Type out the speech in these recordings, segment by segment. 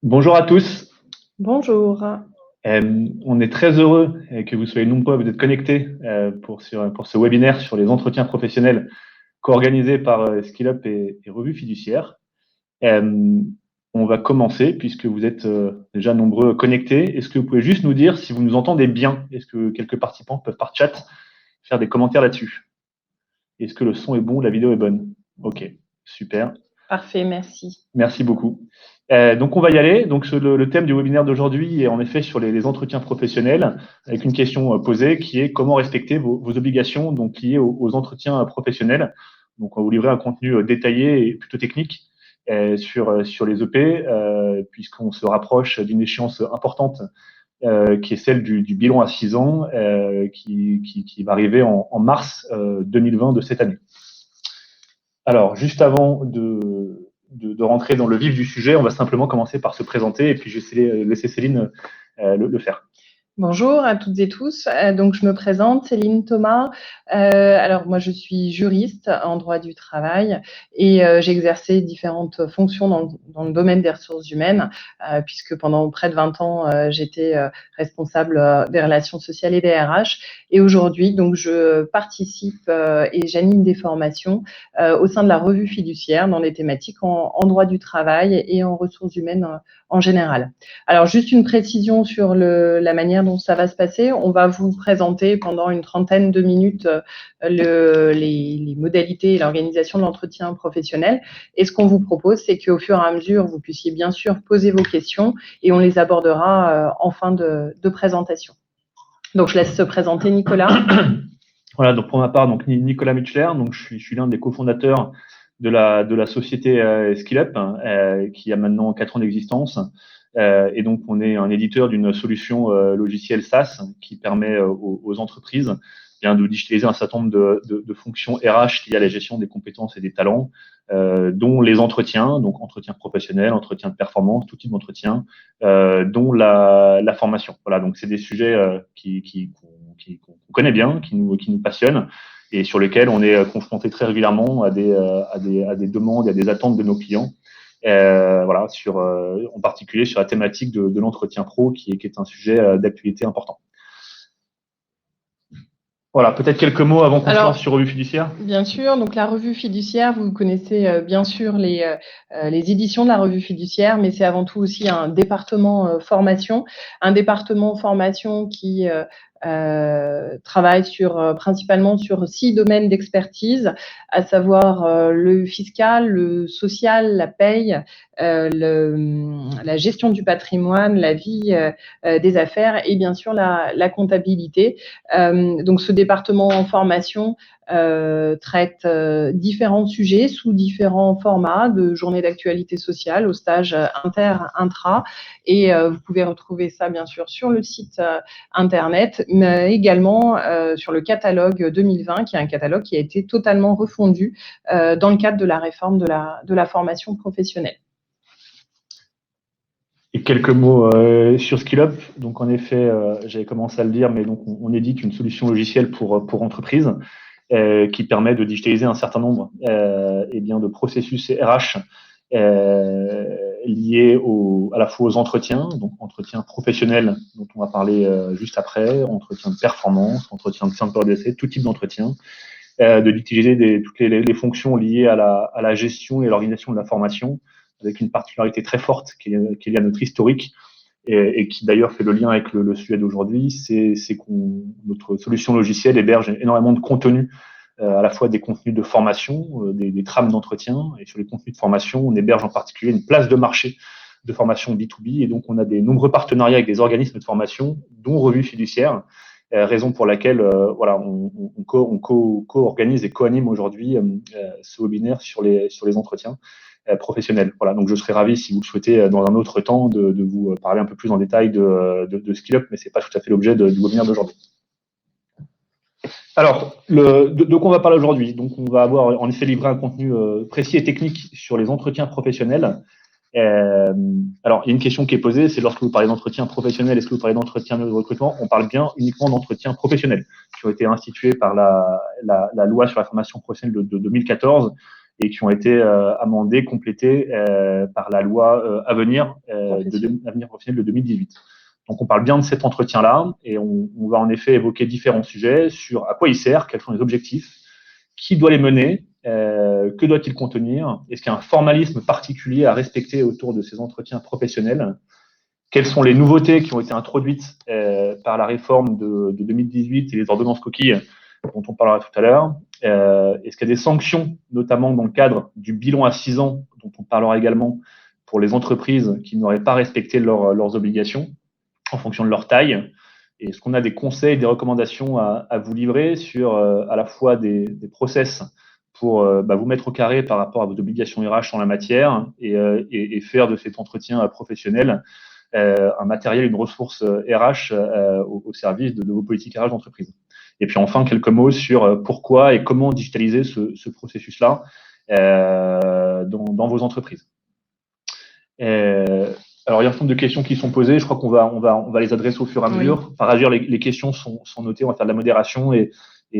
Bonjour à tous. Bonjour. On est très heureux que vous soyez nombreux à vous être connectés pour ce webinaire sur les entretiens professionnels co-organisé par SkillUp et Revue Fiduciaire. Euh, on va commencer puisque vous êtes déjà nombreux connectés. Est-ce que vous pouvez juste nous dire si vous nous entendez bien? Est-ce que quelques participants peuvent par chat faire des commentaires là-dessus? Est-ce que le son est bon, la vidéo est bonne? Ok, super. Parfait, merci. Merci beaucoup. Donc, on va y aller. Donc, le thème du webinaire d'aujourd'hui est en effet sur les entretiens professionnels, avec une question posée qui est comment respecter vos obligations donc liées aux entretiens professionnels. Donc, on va vous livrer un contenu détaillé et plutôt technique sur les EP, puisqu'on se rapproche d'une échéance importante qui est celle du bilan à 6 ans, qui va arriver en mars 2020 de cette année. Alors, juste avant de rentrer dans le vif du sujet, on va simplement commencer par se présenter et puis je vais laisser Céline le faire. Bonjour à toutes et tous. Donc, je me présente, Céline Thomas. Alors, moi, je suis juriste en droit du travail et j'ai exercé différentes fonctions dans le domaine des ressources humaines, puisque pendant près de 20 ans, j'étais responsable des relations sociales et des RH. Et aujourd'hui, donc, je participe et j'anime des formations au sein de la Revue Fiduciaire dans les thématiques en droit du travail et en ressources humaines en général. Alors, juste une précision sur la manière dont ça va se passer. On va vous présenter pendant une trentaine de minutes les modalités et l'organisation de l'entretien professionnel. Et ce qu'on vous propose, c'est qu'au fur et à mesure, vous puissiez bien sûr poser vos questions et on les abordera en fin de présentation. Donc, je laisse se présenter Nicolas. Voilà, donc pour ma part, donc Nicolas Mutchler, donc je suis l'un des cofondateurs de la société SkillUp, qui a maintenant 4 ans d'existence. Et donc, on est un éditeur d'une solution logicielle SaaS qui permet aux entreprises bien de digitaliser un certain nombre de fonctions RH liées à la gestion des compétences et des talents, dont les entretiens, donc entretien professionnel, entretien de performance, tout type d'entretien, dont la formation. Voilà, donc c'est des sujets qu'on connaît bien, qui nous passionnent et sur lesquels on est confronté très régulièrement à des demandes et à des attentes de nos clients. Voilà, en particulier sur la thématique de l'entretien pro, qui est un sujet d'actualité important. Voilà, peut-être quelques mots avant qu'on se lance sur Revue Fiduciaire. Bien sûr, donc la Revue Fiduciaire, vous connaissez bien sûr les éditions de la Revue Fiduciaire, mais c'est avant tout aussi un département formation qui travaille principalement sur 6 domaines d'expertise, à savoir le fiscal, le social, la paye, la gestion du patrimoine, la vie des affaires et bien sûr la comptabilité. Donc ce département en formation traite différents sujets sous différents formats, de journées d'actualité sociale au stage intra, et vous pouvez retrouver ça bien sûr sur le site internet, mais également sur le catalogue 2020, qui est un catalogue qui a été totalement refondu dans le cadre de la réforme de la formation professionnelle. Et quelques mots sur SkillUp. Donc en effet, j'avais commencé à le dire, mais donc on édite une solution logicielle pour entreprises qui permet de digitaliser un certain nombre de processus RH liés à la fois aux entretiens, donc entretien professionnel dont on va parler juste après, entretien de performance, entretien de simple d'essai, tout type d'entretien, de digitaliser toutes les fonctions liées à la gestion et à l'organisation de la formation, avec une particularité très forte qui est liée à notre historique et qui d'ailleurs fait le lien avec le sujet d'aujourd'hui, c'est notre solution logicielle héberge énormément de contenu, à la fois des contenus de formation, des trames d'entretien, et sur les contenus de formation, on héberge en particulier une place de marché de formation B2B, et donc on a des nombreux partenariats avec des organismes de formation, dont Revue Fiduciaire, raison pour laquelle on co-organise et co-anime aujourd'hui ce webinaire sur les entretiens professionnels. Voilà, donc je serais ravi, si vous le souhaitez, dans un autre temps, de vous parler un peu plus en détail de SkillUp, mais c'est pas tout à fait l'objet du webinaire d'aujourd'hui. Alors, de quoi on va parler aujourd'hui? Donc, on va avoir en effet livré un contenu précis et technique sur les entretiens professionnels. Alors, il y a une question qui est posée, c'est lorsque vous parlez d'entretien professionnel, est-ce que vous parlez d'entretien de recrutement? On parle bien uniquement d'entretien professionnel, qui ont été institués par la loi sur la formation professionnelle de 2014, et qui ont été amendées, complétées par la loi Avenir professionnel de 2018. Donc, on parle bien de cet entretien-là et on va en effet évoquer différents sujets sur à quoi il sert, quels sont les objectifs, qui doit les mener, que doit-il contenir, est-ce qu'il y a un formalisme particulier à respecter autour de ces entretiens professionnels, quelles sont les nouveautés qui ont été introduites par la réforme de 2018 et les ordonnances coquilles dont on parlera tout à l'heure, est-ce qu'il y a des sanctions, notamment dans le cadre du bilan à 6 ans, dont on parlera également pour les entreprises qui n'auraient pas respecté leurs obligations en fonction de leur taille. Et est-ce qu'on a des conseils, des recommandations à vous livrer sur à la fois des process pour vous mettre au carré par rapport à vos obligations RH en la matière et faire de cet entretien professionnel un matériel, une ressource RH au service de vos politiques RH d'entreprise. Et puis enfin, quelques mots sur pourquoi et comment digitaliser ce processus-là dans vos entreprises. Alors, il y a un certain nombre de questions qui sont posées. Je crois qu'on va les adresser au fur et à mesure. Oui. Par ailleurs, les questions sont notées. On va faire de la modération et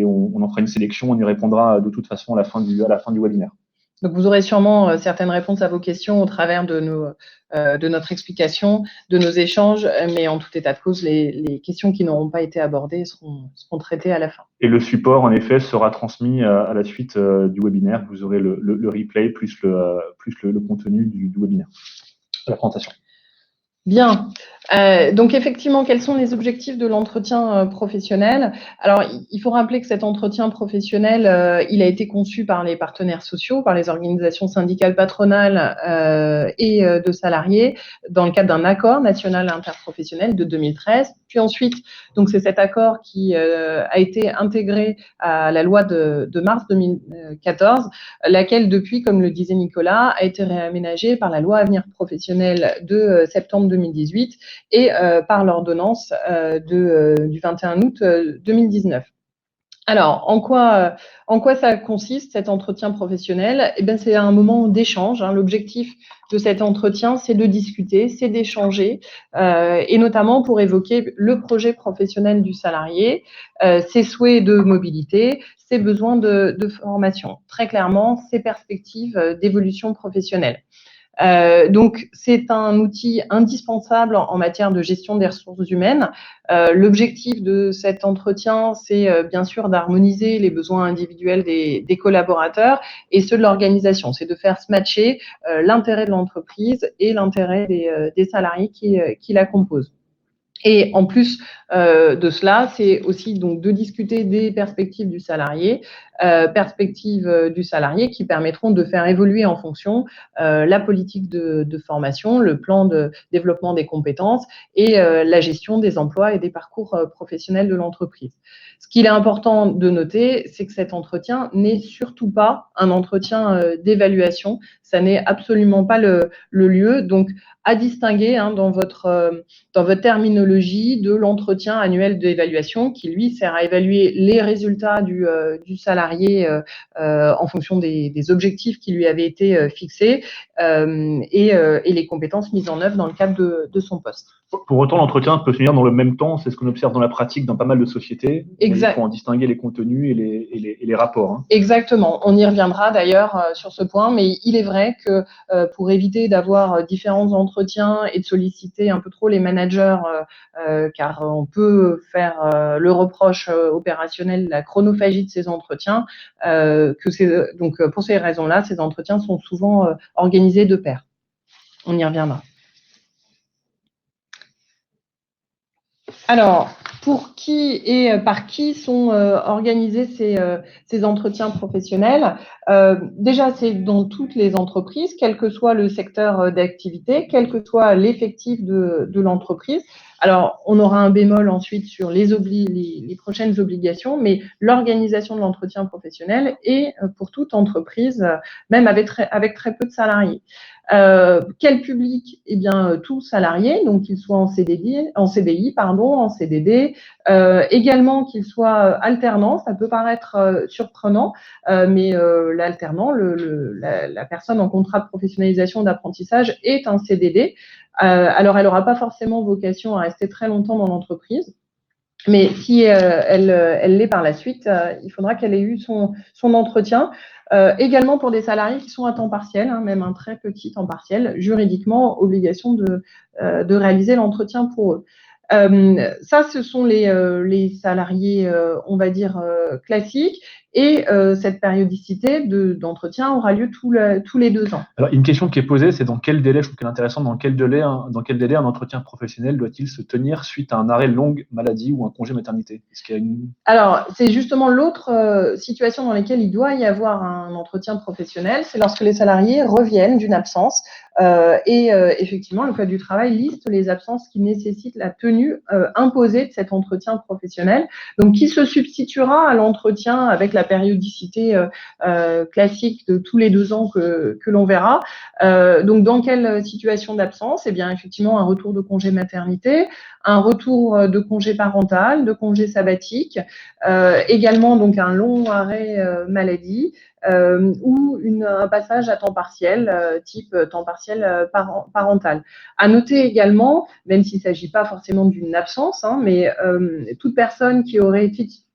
on en fera une sélection. On y répondra de toute façon à la fin du webinaire. Donc, vous aurez sûrement certaines réponses à vos questions au travers de notre explication, de nos échanges, mais en tout état de cause, les questions qui n'auront pas été abordées seront traitées à la fin. Et le support, en effet, sera transmis à la suite du webinaire. Vous aurez le replay plus le contenu du webinaire, de la présentation. Bien. Donc effectivement, quels sont les objectifs de l'entretien professionnel? Alors, il faut rappeler que cet entretien professionnel, il a été conçu par les partenaires sociaux, par les organisations syndicales patronales et de salariés dans le cadre d'un accord national interprofessionnel de 2013. Puis ensuite, donc c'est cet accord qui a été intégré à la loi de mars 2014, laquelle depuis, comme le disait Nicolas, a été réaménagée par la loi Avenir professionnel de septembre 2018 et par l'ordonnance du 21 août 2019. Alors, en quoi ça consiste cet entretien professionnel? Eh bien, c'est un moment d'échange. L'objectif de cet entretien, c'est de discuter, c'est d'échanger, et notamment pour évoquer le projet professionnel du salarié, ses souhaits de mobilité, ses besoins de formation. Très clairement, ses perspectives d'évolution professionnelle. Donc, c'est un outil indispensable en matière de gestion des ressources humaines. L'objectif de cet entretien, c'est bien sûr d'harmoniser les besoins individuels des collaborateurs et ceux de l'organisation. C'est de faire se matcher l'intérêt de l'entreprise et l'intérêt des salariés qui la composent. Et en plus de cela, c'est aussi donc de discuter des perspectives du salarié qui permettront de faire évoluer en fonction la politique de formation, le plan de développement des compétences et la gestion des emplois et des parcours professionnels de l'entreprise. Ce qu'il est important de noter, c'est que cet entretien n'est surtout pas un entretien d'évaluation. Ça n'est absolument pas le lieu. Donc, à distinguer dans votre terminologie de l'entretien annuel d'évaluation qui, lui, sert à évaluer les résultats du salarié en fonction des objectifs qui lui avaient été fixés et les compétences mises en œuvre dans le cadre de son poste. Pour autant, l'entretien peut se tenir dans le même temps. C'est ce qu'on observe dans la pratique dans pas mal de sociétés. Exact. Il faut en distinguer les contenus et les rapports. Exactement. On y reviendra d'ailleurs sur ce point, mais il est vrai que pour éviter d'avoir différents entretiens et de solliciter un peu trop les managers, car on peut faire le reproche opérationnel de la chronophagie de ces entretiens, donc pour ces raisons-là, ces entretiens sont souvent organisés de pair. On y reviendra. Alors, pour qui et par qui sont organisés ces entretiens professionnels? Déjà, c'est dans toutes les entreprises, quel que soit le secteur d'activité, quel que soit l'effectif de l'entreprise. Alors, on aura un bémol ensuite sur les prochaines obligations, mais l'organisation de l'entretien professionnel est pour toute entreprise, même avec très peu de salariés. Quel public? Eh bien, tout salarié, donc qu'il soit en CDI, en CDD, également qu'il soit alternant. Ça peut paraître surprenant, mais l'alternant, la personne en contrat de professionnalisation d'apprentissage est un CDD. Alors, elle n'aura pas forcément vocation à rester très longtemps dans l'entreprise. Mais si elle l'est par la suite, il faudra qu'elle ait eu son entretien. Également pour des salariés qui sont à temps partiel, même un très petit temps partiel, juridiquement, obligation de réaliser l'entretien pour eux. Ça, ce sont les salariés, on va dire, classiques. Et cette périodicité d'entretien aura lieu tous les 2 ans. Alors, une question qui est posée, c'est dans quel délai, je trouve qu'elle est intéressante, dans quel délai un entretien professionnel doit-il se tenir suite à un arrêt longue maladie ou un congé maternité? Est-ce qu'il y a une... Alors, c'est justement l'autre situation dans laquelle il doit y avoir un entretien professionnel, c'est lorsque les salariés reviennent d'une absence. Effectivement, le Code du travail liste les absences qui nécessitent la tenue imposée de cet entretien professionnel, donc qui se substituera à l'entretien avec la périodicité classique de tous les 2 ans que l'on verra. Donc, dans quelle situation d'absence? Eh bien, effectivement, un retour de congé maternité, un retour de congé parental, de congé sabbatique, également donc un long arrêt maladie, ou un passage à temps partiel, type temps partiel parental. À noter également, même s'il ne s'agit pas forcément d'une absence, mais toute personne qui aurait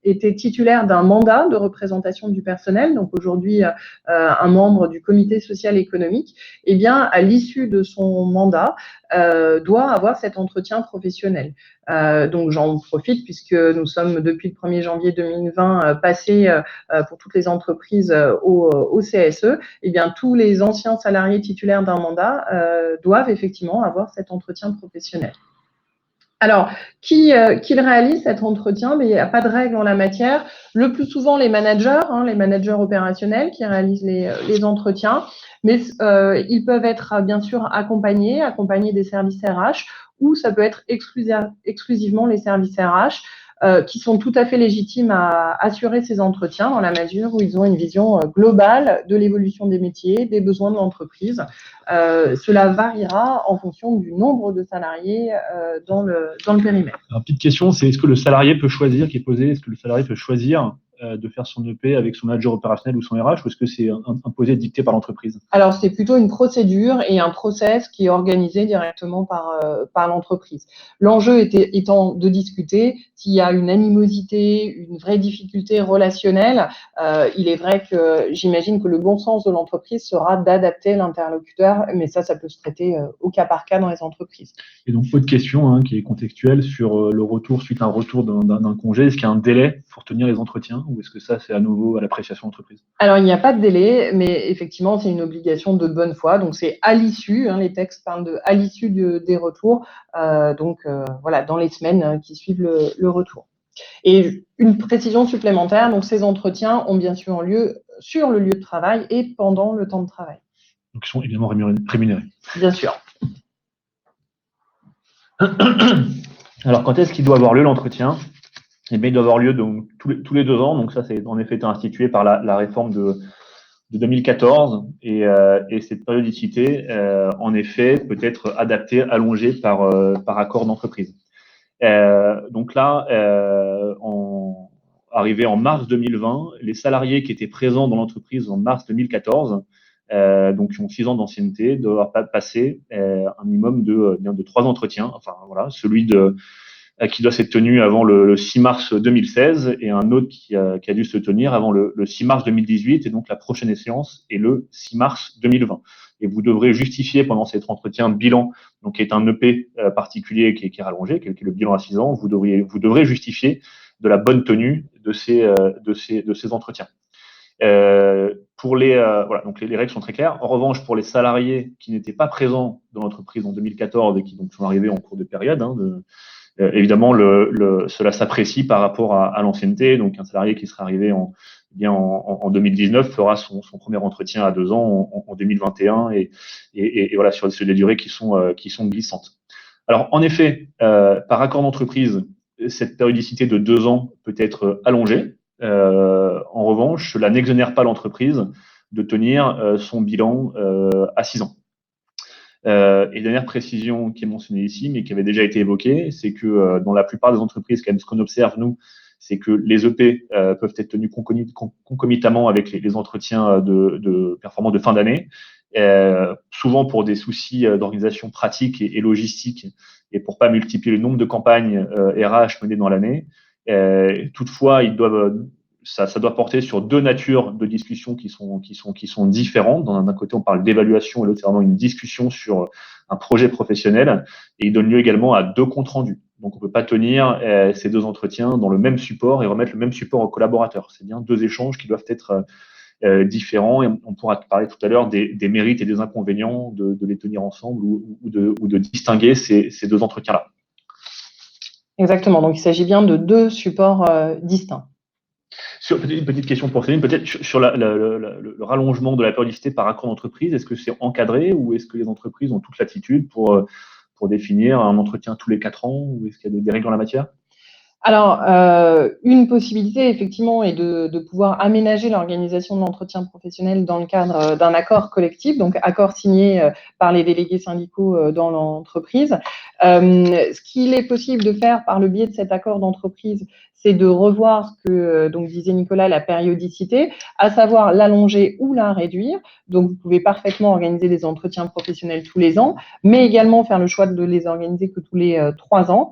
été titulaire d'un mandat de représentation du personnel, donc aujourd'hui un membre du comité social et économique, eh bien, à l'issue de son mandat, doit avoir cet entretien professionnel. Donc j'en profite puisque nous sommes depuis le 1er janvier 2020 passés pour toutes les entreprises au CSE. Eh bien, tous les anciens salariés titulaires d'un mandat doivent effectivement avoir cet entretien professionnel. Alors, qui réalise cet entretien? Mais il n'y a pas de règle en la matière. Le plus souvent, les managers opérationnels qui réalisent les entretiens. Mais ils peuvent être bien sûr accompagnés des services RH, ou ça peut être exclusivement les services RH qui sont tout à fait légitimes à assurer ces entretiens dans la mesure où ils ont une vision globale de l'évolution des métiers, des besoins de l'entreprise. Cela variera en fonction du nombre de salariés dans le périmètre. Alors, petite question, c'est est-ce que le salarié peut choisir, qui est posée, est-ce que le salarié peut choisir de faire son EP avec son manager opérationnel ou son RH, ou est-ce que c'est imposé, dicté par l'entreprise? Alors, c'est plutôt une procédure et un process qui est organisé directement par l'entreprise. L'enjeu étant de discuter s'il y a une animosité, une vraie difficulté relationnelle. Il est vrai que j'imagine que le bon sens de l'entreprise sera d'adapter l'interlocuteur, mais ça peut se traiter au cas par cas dans les entreprises. Et donc, autre question qui est contextuelle sur le retour, suite à un retour d'un congé, est-ce qu'il y a un délai pour tenir les entretiens, ou est-ce que ça, c'est à nouveau à l'appréciation de l'entreprise? Alors, il n'y a pas de délai, mais effectivement, c'est une obligation de bonne foi. Donc, c'est à l'issue, les textes parlent de à l'issue des retours, voilà, dans les semaines qui suivent le retour. Et une précision supplémentaire, donc ces entretiens ont bien sûr lieu sur le lieu de travail et pendant le temps de travail. Donc, ils sont évidemment rémunérés. Bien sûr. Alors, quand est-ce qu'il doit avoir lieu l'entretien? Eh bien, il doit avoir lieu donc, tous les 2 ans. Donc, ça, c'est en effet institué par la réforme de 2014. Et cette périodicité, en effet, peut être adaptée, allongée par accord d'entreprise. Donc là, arrivé en mars 2020, les salariés qui étaient présents dans l'entreprise en mars 2014, donc qui ont 6 ans d'ancienneté, doivent passer un minimum de 3 entretiens. Enfin voilà, celui qui doit s'être tenu avant le 6 mars 2016 et un autre qui a dû se tenir avant le 6 mars 2018, et donc la prochaine échéance est le 6 mars 2020. Et vous devrez justifier pendant cet entretien bilan, donc qui est un EP particulier qui est rallongé, qui est le bilan à 6 ans, vous devrez justifier de la bonne tenue de ces entretiens. Voilà, donc les règles sont très claires. En revanche, pour les salariés qui n'étaient pas présents dans l'entreprise en 2014 et qui donc sont arrivés en cours de période, évidemment, cela s'apprécie par rapport à l'ancienneté. Donc, un salarié qui serait arrivé en 2019 fera son premier entretien à 2 ans en 2021 et voilà, sur des durées qui sont glissantes. Alors, en effet, par accord d'entreprise, cette périodicité de 2 ans peut être allongée. En revanche, cela n'exonère pas l'entreprise de tenir son bilan à 6 ans. Et dernière précision qui est mentionnée ici, mais qui avait déjà été évoquée, c'est que dans la plupart des entreprises, quand même, ce qu'on observe, nous, c'est que les EP peuvent être tenus concomitamment avec les entretiens de performance de fin d'année. souvent pour des soucis d'organisation pratique et logistique et pour pas multiplier le nombre de campagnes RH menées dans l'année. Toutefois, ça doit porter sur deux natures de discussions qui sont différentes. D'un côté, on parle d'évaluation et l'autre, c'est vraiment une discussion sur un projet professionnel. Et il donne lieu également à deux comptes rendus. Donc, on peut pas tenir ces deux entretiens dans le même support et remettre le même support aux collaborateurs. C'est bien deux échanges qui doivent être différents. Et on pourra parler tout à l'heure des mérites et des inconvénients de les tenir ensemble ou de distinguer ces deux entretiens-là. Exactement. Donc, il s'agit bien de deux supports distincts. Une petite question pour Céline, peut-être sur le rallongement de la périodicité par accord d'entreprise, est-ce que c'est encadré ou est-ce que les entreprises ont toute latitude pour définir un entretien tous les 4 ans ou est-ce qu'il y a des règles en la matière? Alors, une possibilité, effectivement, est de pouvoir aménager l'organisation de l'entretien professionnel dans le cadre d'un accord collectif, donc accord signé par les délégués syndicaux dans l'entreprise. Ce qu'il est possible de faire par le biais de cet accord d'entreprise, c'est de revoir ce que donc disait Nicolas, la périodicité, à savoir l'allonger ou la réduire. Donc, vous pouvez parfaitement organiser des entretiens professionnels tous les ans, mais également faire le choix de les organiser que tous les 3 ans.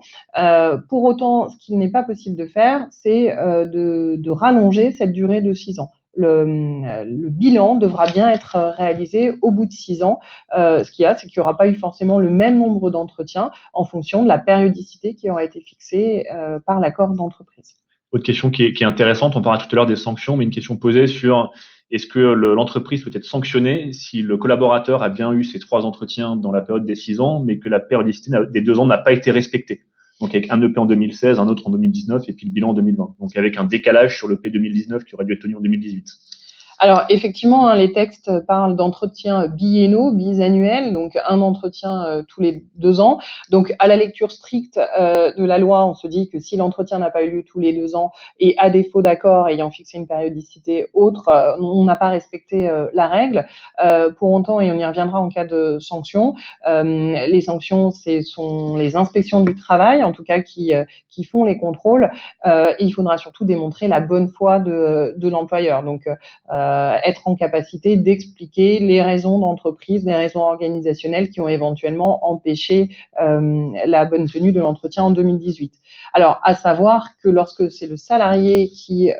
Pour autant, ce qu'il n'est pas possible de faire, c'est de rallonger cette durée de 6 ans. Le bilan devra bien être réalisé au bout de 6 ans. Ce qu'il y a, c'est qu'il n'y aura pas eu forcément le même nombre d'entretiens en fonction de la périodicité qui aura été fixée par l'accord d'entreprise. Autre question qui est intéressante, on parlait tout à l'heure des sanctions, mais une question posée sur est-ce que l'entreprise peut être sanctionnée si le collaborateur a bien eu ses 3 entretiens dans la période des 6 ans, mais que la périodicité des 2 ans n'a pas été respectée. Donc, avec un EP en 2016, un autre en 2019 et puis le bilan en 2020. Donc, avec un décalage sur le P 2019 qui aurait dû être tenu en 2018. Alors, effectivement, les textes parlent d'entretiens biennaux, bisannuels, donc un entretien tous les 2 ans. Donc, à la lecture stricte de la loi, on se dit que si l'entretien n'a pas eu lieu tous les 2 ans et à défaut d'accord ayant fixé une périodicité autre, on n'a pas respecté la règle. Pour autant, et on y reviendra en cas de sanctions, les sanctions, ce sont les inspections du travail, en tout cas, qui font les contrôles. Et il faudra surtout démontrer la bonne foi de l'employeur. Donc, être en capacité d'expliquer les raisons d'entreprise, les raisons organisationnelles qui ont éventuellement empêché la bonne tenue de l'entretien en 2018. Alors, à savoir que lorsque c'est le salarié qui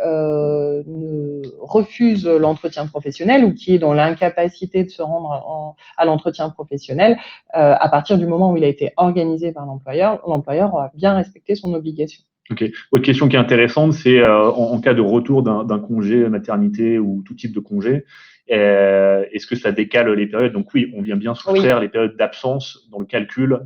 refuse l'entretien professionnel ou qui est dans l'incapacité de se rendre à l'entretien professionnel, à partir du moment où il a été organisé par l'employeur aura bien respecté son obligation. Ok. Autre question qui est intéressante, c'est en cas de retour d'un congé maternité ou tout type de congé, est-ce que ça décale les périodes? Donc oui, on vient bien soustraire les périodes d'absence dans le calcul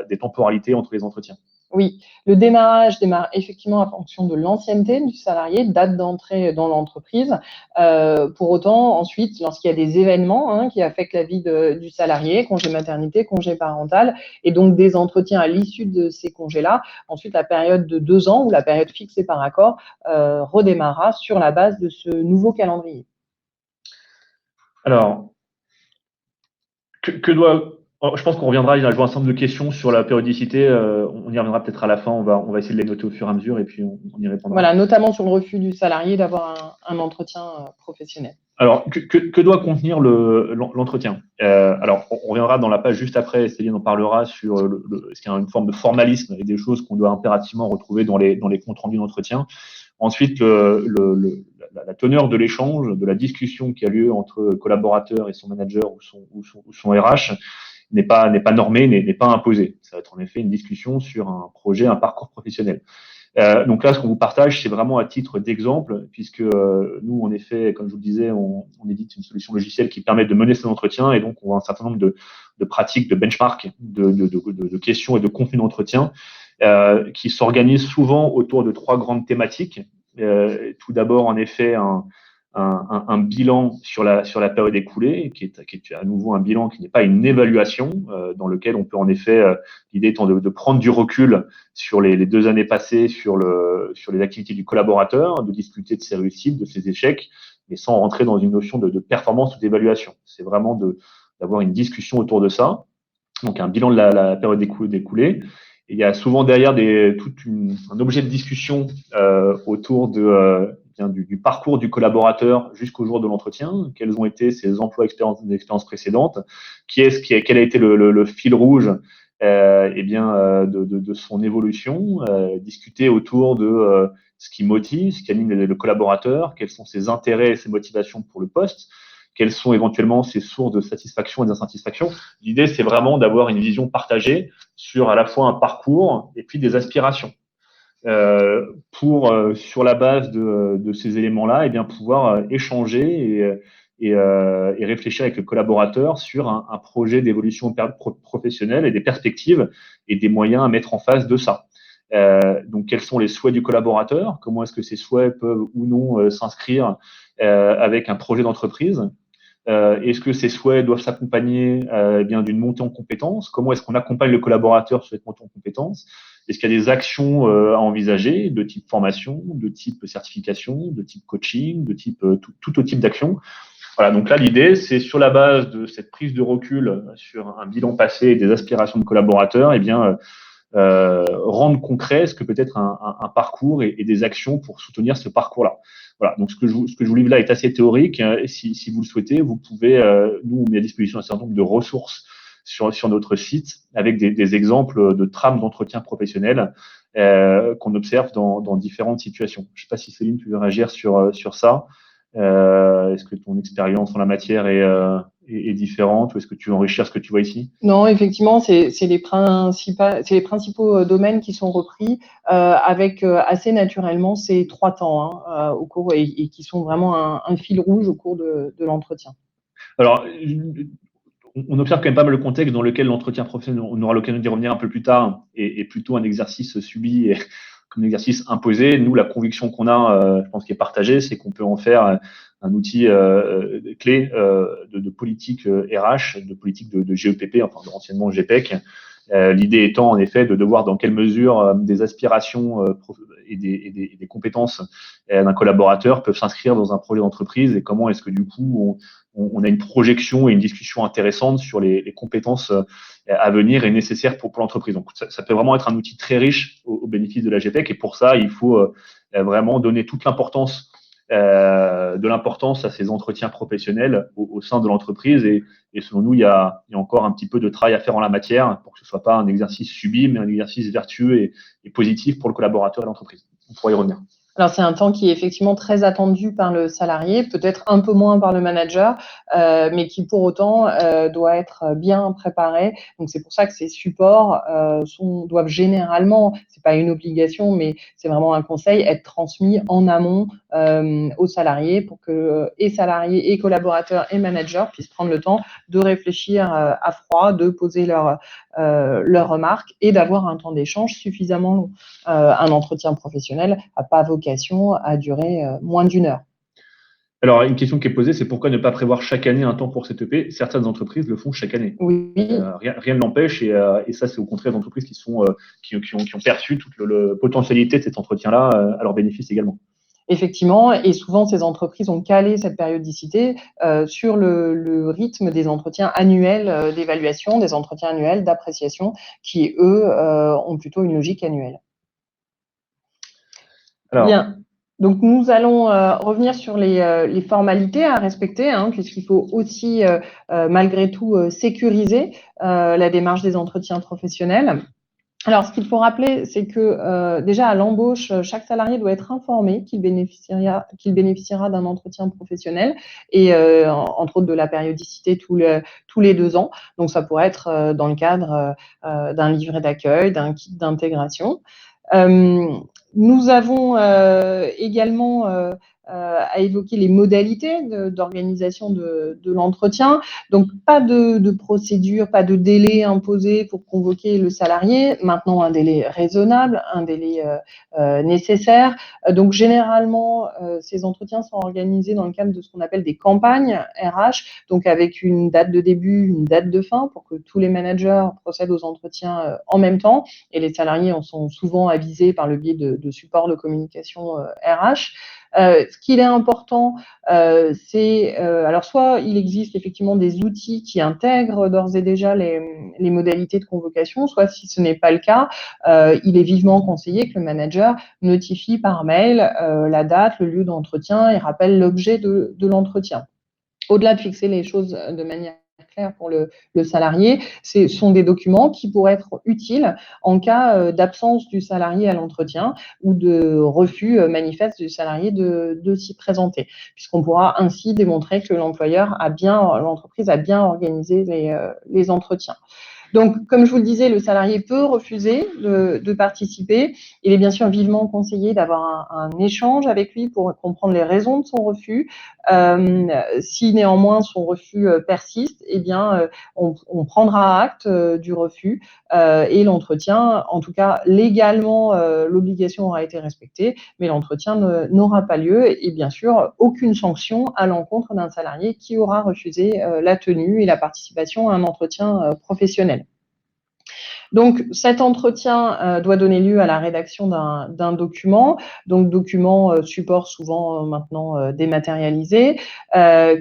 des temporalités entre les entretiens. Oui, le démarrage démarre effectivement en fonction de l'ancienneté du salarié, date d'entrée dans l'entreprise. Pour autant, ensuite, lorsqu'il y a des événements qui affectent la vie du salarié, congé maternité, congé parental, et donc des entretiens à l'issue de ces congés-là, ensuite la période de 2 ans ou la période fixée par accord redémarrera sur la base de ce nouveau calendrier. Alors, je pense qu'on reviendra, il y a un ensemble de questions sur la périodicité, on y reviendra peut-être à la fin, on va essayer de les noter au fur et à mesure et puis on y répondra. Voilà, notamment sur le refus du salarié d'avoir un entretien professionnel. Alors, que doit contenir l'entretien? Alors, on reviendra dans la page juste après, Céline en parlera sur est-ce qu'il y a une forme de formalisme et des choses qu'on doit impérativement retrouver dans les comptes rendus d'entretien. Ensuite, la teneur de l'échange, de la discussion qui a lieu entre collaborateur et son manager ou son RH n'est pas normée, n'est pas imposée. Ça va être en effet une discussion sur un projet, un parcours professionnel. Donc là, ce qu'on vous partage, c'est vraiment à titre d'exemple, puisque nous, en effet, comme je vous le disais, on édite une solution logicielle qui permet de mener ces entretiens, et donc on a un certain nombre de pratiques, de benchmarks, de questions et de contenus d'entretien qui s'organisent souvent autour de 3 grandes thématiques. Tout d'abord, en effet, un bilan sur la période écoulée, qui est à nouveau un bilan qui n'est pas une évaluation, dans lequel on peut en effet, l'idée étant de prendre du recul sur les 2 années passées, sur les activités du collaborateur, de discuter de ses réussites, de ses échecs, mais sans rentrer dans une notion de performance ou d'évaluation. C'est vraiment d'avoir une discussion autour de ça. Donc un bilan de la période écoulée. Et il y a souvent derrière un objet de discussion autour bien du parcours du collaborateur jusqu'au jour de l'entretien. Quels ont été ses emplois d'expérience précédentes? Quel a été le fil rouge de son évolution? Discuter autour de ce qui motive, ce qui anime le collaborateur, quels sont ses intérêts et ses motivations pour le poste, quelles sont éventuellement ses sources de satisfaction et d'insatisfaction. L'idée, c'est vraiment d'avoir une vision partagée sur à la fois un parcours et puis des aspirations. Sur la base de ces éléments-là, pouvoir échanger et réfléchir avec le collaborateur sur un projet d'évolution professionnelle et des perspectives et des moyens à mettre en face de ça. Donc, quels sont les souhaits du collaborateur? Comment est-ce que ces souhaits peuvent ou non s'inscrire avec un projet d'entreprise? Est-ce que ces souhaits doivent s'accompagner d'une montée en compétences? Comment est-ce qu'on accompagne le collaborateur sur cette montée en compétences? Est-ce qu'il y a des actions à envisager de type formation, de type certification, de type coaching, de type tout autre type d'action? Voilà, donc là, l'idée, c'est sur la base de cette prise de recul sur un bilan passé et des aspirations de collaborateurs, rendre concret ce que peut être un parcours et des actions pour soutenir ce parcours-là. Voilà, donc ce que je vous livre là est assez théorique. Si vous le souhaitez, vous pouvez, nous, on met à disposition un certain nombre de ressources sur notre site avec des exemples de trames d'entretien professionnel qu'on observe dans différentes situations. Je ne sais pas si Céline, tu veux réagir sur ça. Est-ce que ton expérience en la matière est différente ou est-ce que tu veux enrichir ce que tu vois ici? Non, effectivement, c'est les principaux domaines qui sont repris avec assez naturellement ces 3 temps au cours et qui sont vraiment un fil rouge au cours de l'entretien. Alors, on observe quand même pas mal le contexte dans lequel l'entretien professionnel, on aura l'occasion d'y revenir un peu plus tard, est plutôt un exercice subi et comme un exercice imposé. Nous, la conviction qu'on a, je pense, qui est partagée, c'est qu'on peut en faire un outil clé de politique RH, de politique de GEPP, enfin anciennement GPEC. L'idée étant en effet de voir dans quelle mesure des aspirations et des compétences d'un collaborateur peuvent s'inscrire dans un projet d'entreprise et comment est-ce que du coup on a une projection et une discussion intéressante sur les compétences à venir et nécessaires pour l'entreprise. Donc ça peut vraiment être un outil très riche au bénéfice de la GPEC et pour ça il faut vraiment donner toute l'importance à ces entretiens professionnels au sein de l'entreprise et selon nous, il y a encore un petit peu de travail à faire en la matière pour que ce soit pas un exercice subi, mais un exercice vertueux et positif pour le collaborateur et l'entreprise. On pourra y revenir. Alors, c'est un temps qui est effectivement très attendu par le salarié, peut-être un peu moins par le manager, mais qui pour autant doit être bien préparé. Donc, c'est pour ça que ces supports doivent généralement, c'est pas une obligation, mais c'est vraiment un conseil, être transmis en amont aux salariés pour que et salariés et collaborateurs et managers puissent prendre le temps de réfléchir à froid, de poser leurs remarques et d'avoir un temps d'échange suffisamment long. Un entretien professionnel n'a pas vocation à durer moins d'1 heure. Alors, une question qui est posée, c'est pourquoi ne pas prévoir chaque année un temps pour cette EP? Certaines entreprises le font chaque année. Oui. Rien ne l'empêche et ça, c'est au contraire des entreprises qui ont perçu toute la potentialité de cet entretien-là à leur bénéfice également. Effectivement, et souvent ces entreprises ont calé cette périodicité sur le rythme des entretiens annuels d'évaluation, des entretiens annuels d'appréciation, qui eux ont plutôt une logique annuelle. Alors. Bien. Donc nous allons revenir sur les formalités à respecter, puisqu'il faut aussi malgré tout sécuriser la démarche des entretiens professionnels. Alors, ce qu'il faut rappeler, c'est que déjà à l'embauche, chaque salarié doit être informé qu'il bénéficiera d'un entretien professionnel et entre autres de la périodicité tous les 2 ans. Donc, ça pourrait être dans le cadre d'un livret d'accueil, d'un kit d'intégration. Nous avons également à évoquer les modalités d'organisation de l'entretien. Donc, pas de procédure, pas de délai imposé pour convoquer le salarié. Maintenant, un délai raisonnable, un délai nécessaire. Donc, généralement, ces entretiens sont organisés dans le cadre de ce qu'on appelle des campagnes RH, donc avec une date de début, une date de fin pour que tous les managers procèdent aux entretiens en même temps et les salariés en sont souvent avisés par le biais de supports de communication RH. Ce qu'il est important, c'est alors soit il existe effectivement des outils qui intègrent d'ores et déjà les modalités de convocation, soit si ce n'est pas le cas, il est vivement conseillé que le manager notifie par mail la date, le lieu d'entretien et rappelle l'objet de l'entretien. Au-delà de fixer les choses de manière claire pour le salarié, ce sont des documents qui pourraient être utiles en cas d'absence du salarié à l'entretien ou de refus manifeste du salarié de s'y présenter, puisqu'on pourra ainsi démontrer que l'entreprise a bien organisé les entretiens. Donc, comme je vous le disais, le salarié peut refuser de participer. Il est bien sûr vivement conseillé d'avoir un échange avec lui pour comprendre les raisons de son refus. Si néanmoins son refus persiste, eh bien, on prendra acte du refus et l'entretien, en tout cas légalement, l'obligation aura été respectée, mais l'entretien n'aura pas lieu et bien sûr aucune sanction à l'encontre d'un salarié qui aura refusé la tenue et la participation à un entretien professionnel. Donc, cet entretien doit donner lieu à la rédaction d'un document, donc document support souvent maintenant dématérialisé,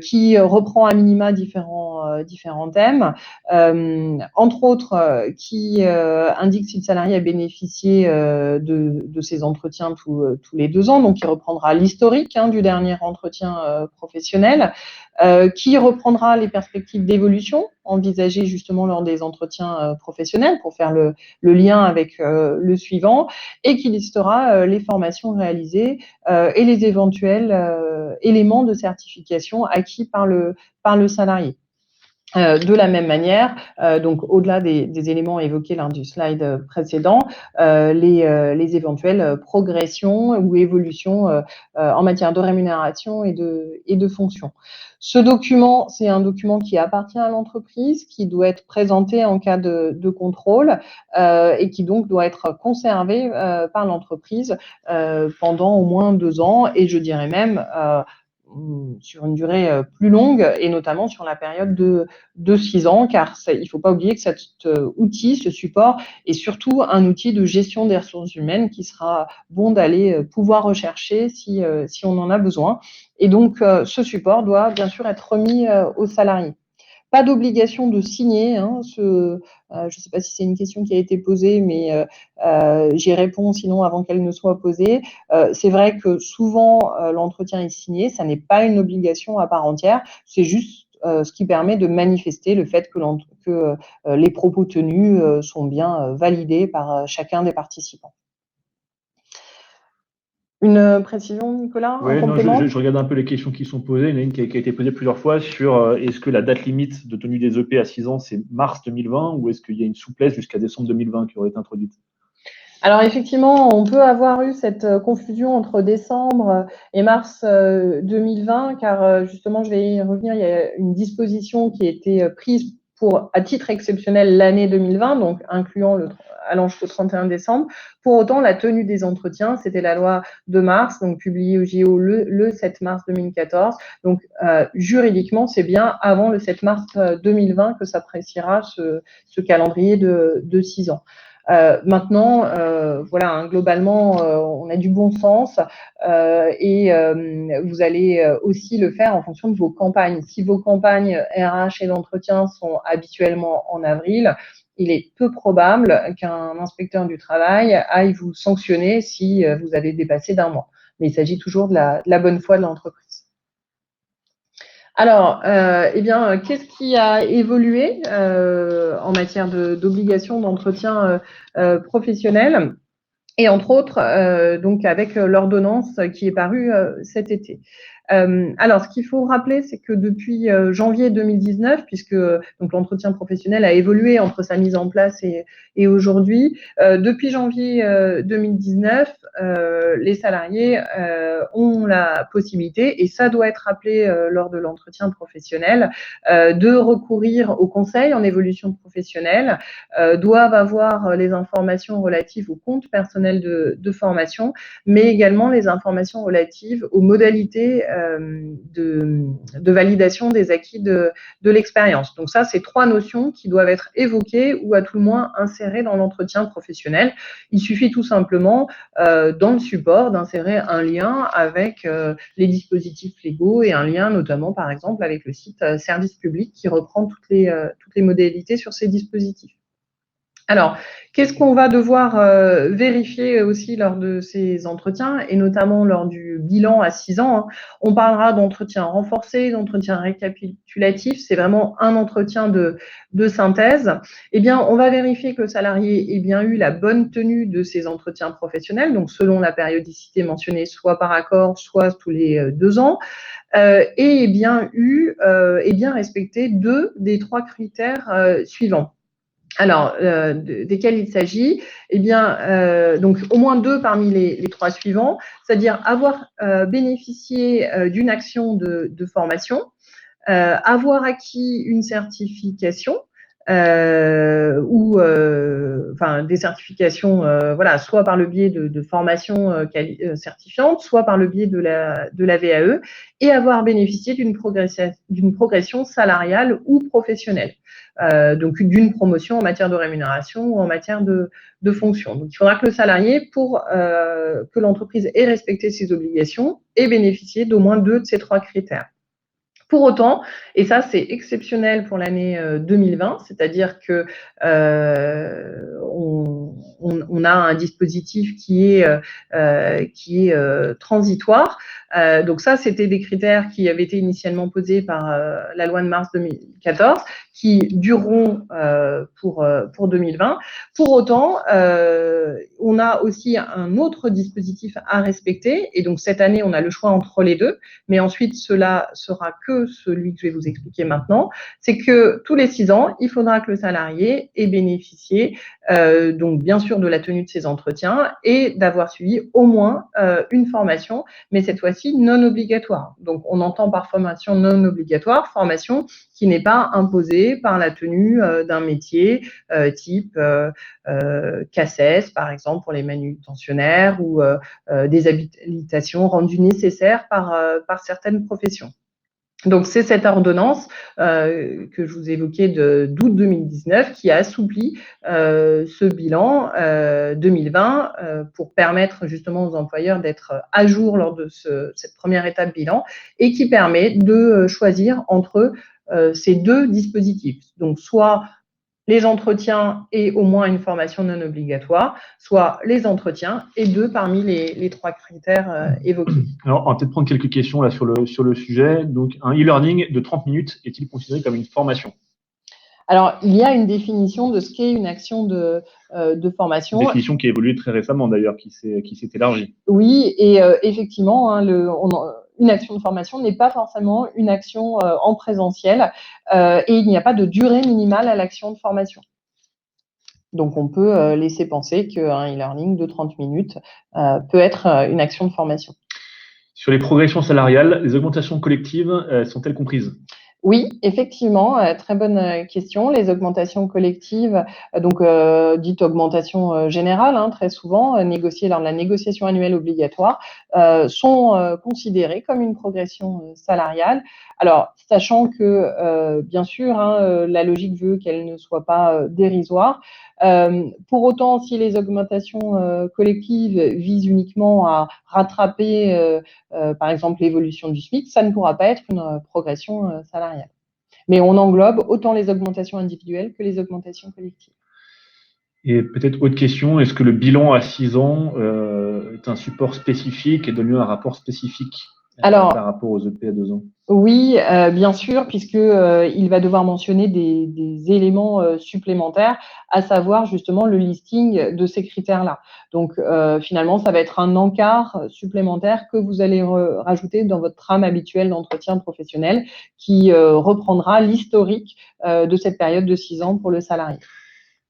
qui reprend à minima différents thèmes, entre autres qui indique si le salarié a bénéficié de ces entretiens tous les 2 ans, donc qui reprendra l'historique du dernier entretien professionnel, qui reprendra les perspectives d'évolution envisagées justement lors des entretiens professionnels pour faire le lien avec le suivant, et qui listera les formations réalisées et les éventuels éléments de certification acquis par le salarié. De la même manière, donc au-delà des éléments évoqués lors du slide précédent, les éventuelles progressions ou évolutions en matière de rémunération et de fonction. Ce document, c'est un document qui appartient à l'entreprise, qui doit être présenté en cas de contrôle et qui donc doit être conservé par l'entreprise pendant au moins 2 ans, et je dirais même sur une durée plus longue, et notamment sur la période de 6 ans, car il ne faut pas oublier que cet outil, ce support, est surtout un outil de gestion des ressources humaines qui sera bon d'aller pouvoir rechercher si on en a besoin. Et donc, ce support doit bien sûr être remis aux salariés. Pas d'obligation de signer. Je ne sais pas si c'est une question qui a été posée, mais j'y réponds sinon avant qu'elle ne soit posée. C'est vrai que souvent l'entretien est signé, ça n'est pas une obligation à part entière, c'est juste ce qui permet de manifester le fait que les propos tenus sont bien validés par chacun des participants. Une précision, Nicolas, Oui, un complément? je regarde un peu les questions qui sont posées. Il y en a une qui a été posée plusieurs fois sur est-ce que la date limite de tenue des EP à 6 ans, c'est mars 2020, ou est-ce qu'il y a une souplesse jusqu'à décembre 2020 qui aurait été introduite? Alors effectivement, on peut avoir eu cette confusion entre décembre et mars 2020, car justement, je vais y revenir, il y a une disposition qui a été prise pour, à titre exceptionnel, l'année 2020, donc incluant allant jusqu'au 31 décembre. Pour autant, la tenue des entretiens, c'était la loi de mars, donc publiée au JO le 7 mars 2014. Donc juridiquement, c'est bien avant le 7 mars 2020 que s'appréciera ce calendrier de 6 ans. Maintenant, voilà, globalement, on a du bon sens et vous allez aussi le faire en fonction de vos campagnes. Si vos campagnes RH et d'entretien sont habituellement en avril, il est peu probable qu'un inspecteur du travail aille vous sanctionner si vous avez dépassé d'1 mois. Mais il s'agit toujours de la bonne foi de l'entreprise. Alors, eh bien, qu'est-ce qui a évolué en matière d'obligation d'entretien professionnel, et entre autres, donc avec l'ordonnance qui est parue cet été. Alors, ce qu'il faut rappeler, c'est que depuis janvier 2019, puisque donc l'entretien professionnel a évolué entre sa mise en place et aujourd'hui, depuis janvier 2019, les salariés ont la possibilité, et ça doit être rappelé lors de l'entretien professionnel, de recourir au conseil en évolution professionnelle, doivent avoir les informations relatives au compte personnel de formation, mais également les informations relatives aux modalités de validation des acquis de l'expérience. Donc ça, c'est 3 notions qui doivent être évoquées ou à tout le moins insérées dans l'entretien professionnel. Il suffit tout simplement dans le support d'insérer un lien avec les dispositifs légaux et un lien notamment par exemple avec le site Service Public qui reprend toutes les modalités sur ces dispositifs. Alors, qu'est-ce qu'on va devoir vérifier aussi lors de ces entretiens et notamment lors du bilan à 6 ans, hein. On parlera d'entretien renforcé, d'entretien récapitulatif, c'est vraiment un entretien de synthèse. Eh bien, on va vérifier que le salarié ait bien eu la bonne tenue de ses entretiens professionnels, donc selon la périodicité mentionnée, soit par accord, soit tous les 2 ans, et ait bien respecté 2 des 3 critères suivants. Alors, desquels il s'agit? Eh bien, donc au moins 2 parmi les 3 suivants, c'est-à-dire avoir bénéficié d'une action de formation, avoir acquis une certification ou enfin des certifications, voilà, soit par le biais de formations certifiantes, soit par le biais de la VAE, et avoir bénéficié d'une progression salariale ou professionnelle. Donc d'une promotion en matière de rémunération ou en matière de fonction. Donc il faudra que le salarié, pour que l'entreprise ait respecté ses obligations, ait bénéficié d'au moins 2 de ces 3 critères. Pour autant, et ça c'est exceptionnel pour l'année 2020, c'est-à-dire que on a un dispositif qui est transitoire. Donc ça, c'était des critères qui avaient été initialement posés par la loi de mars 2014, qui dureront pour 2020. Pour autant, on a aussi un autre dispositif à respecter, et donc cette année, on a le choix entre les 2, mais ensuite, cela sera que celui que je vais vous expliquer maintenant, c'est que tous les 6 ans, il faudra que le salarié ait bénéficié, donc bien sûr de la tenue de ses entretiens et d'avoir suivi au moins une formation, mais cette fois-ci non obligatoire. Donc on entend par formation non obligatoire, formation qui n'est pas imposée par la tenue d'un métier type CACES, par exemple, pour les manutentionnaires, ou des habilitations rendues nécessaires par certaines professions. Donc c'est cette ordonnance que je vous évoquais d'août 2019 qui a assoupli ce bilan 2020 pour permettre justement aux employeurs d'être à jour lors de cette première étape bilan, et qui permet de choisir entre ces 2 dispositifs. Donc soit les entretiens et au moins une formation non obligatoire, soit les entretiens et 2 parmi les 3 critères évoqués. Alors, on va peut-être prendre quelques questions là sur le sujet. Donc, un e-learning de 30 minutes est-il considéré comme une formation? Alors, il y a une définition de ce qu'est une action de formation. Une définition qui a évolué très récemment d'ailleurs, qui s'est élargie. Oui, et effectivement, hein, une action de formation n'est pas forcément une action en présentiel, et il n'y a pas de durée minimale à l'action de formation. Donc, on peut laisser penser qu'un e-learning de 30 minutes peut être une action de formation. Sur les progressions salariales, les augmentations collectives sont-elles comprises? Oui, effectivement, très bonne question. Les augmentations collectives, donc dites augmentations générales, hein, très souvent négociées lors de la négociation annuelle obligatoire, sont considérées comme une progression salariale. Alors, sachant que bien sûr, hein, la logique veut qu'elles ne soient pas dérisoires. Pour autant, si les augmentations collectives visent uniquement à rattraper par exemple l'évolution du SMIC, ça ne pourra pas être une progression salariale. Mais on englobe autant les augmentations individuelles que les augmentations collectives. Et peut-être autre question, est-ce que le bilan à 6 ans est un support spécifique et donne lieu à un rapport spécifique par rapport aux EP à 2 ans? Oui, bien sûr, puisque il va devoir mentionner des éléments supplémentaires, à savoir justement le listing de ces critères-là. Donc finalement, ça va être un encart supplémentaire que vous allez rajouter dans votre trame habituelle d'entretien professionnel, qui reprendra l'historique de cette période de 6 ans pour le salarié.